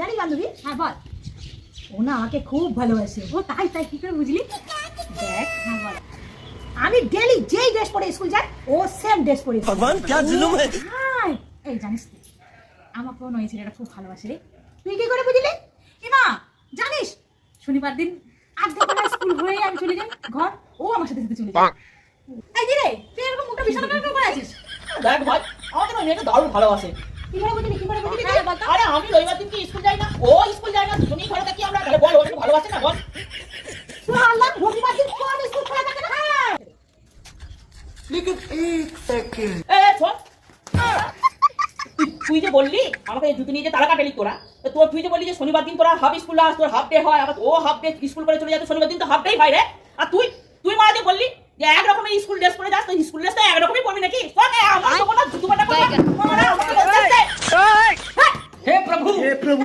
জানি বান্ধবী। হ্যাঁ বল। ও না আমাকে খুব ভালোবাসে। ও তাই তাই কি করে বুঝলি? দেখ। হ্যাঁ বল। আমি ডেলি যেই ড্রেস পরে স্কুল যাই ও সেম ড্রেস পরে। ভগবান क्या जुलुम है। হাই এই জানিস তো আমাকে ওই ছেলেটা খুব ভালোবাসে রে। তুই কি করে বুঝলি? ইমা জানিস শনিবার দিন আধা বেলা স্কুল হয়ে আমি চলে যাই ঘর, ও আমার সাথে সাথে চলে যায়। এই যে রে তুই এরকম মুখটা বিছানা করে আছিস? দেখ ভাই আমাকে না মেয়েটা দারুণ ভালোবাসে। কি করে বুঝলি আরে আমি রবিবার দিন কি স্কুল যাই না, ও স্কুল যায় না, তুমি ঘরে থাকি আমরা, তাহলে বল ওকে ভালোবাসে না বল? শালা রবিবার দিন কোন স্কুল খোলা থাকে না? लेकिन एक सेकंड এ শোন, তুই যে বললি আমাকে জুতো নিয়ে যে তারা কাটালি তোরা, তুই যে বললি যে শনিবার দিন তোরা হাফ স্কুল আস, তোর হাফ ডে হয়, আবার ও হাফ ডে স্কুল করে চলে যায়, শনিবার দিন তো হাফ ডেই হয় রে। আর তুই মারা দিয়ে বললি যে এক রকমের স্কুল ড্রেস পরে যাস, তো স্কুল ড্রেসটা এক রকমই পরবি নাকি? আমার তো কোনো জুতো বাটা করে हे प्रभु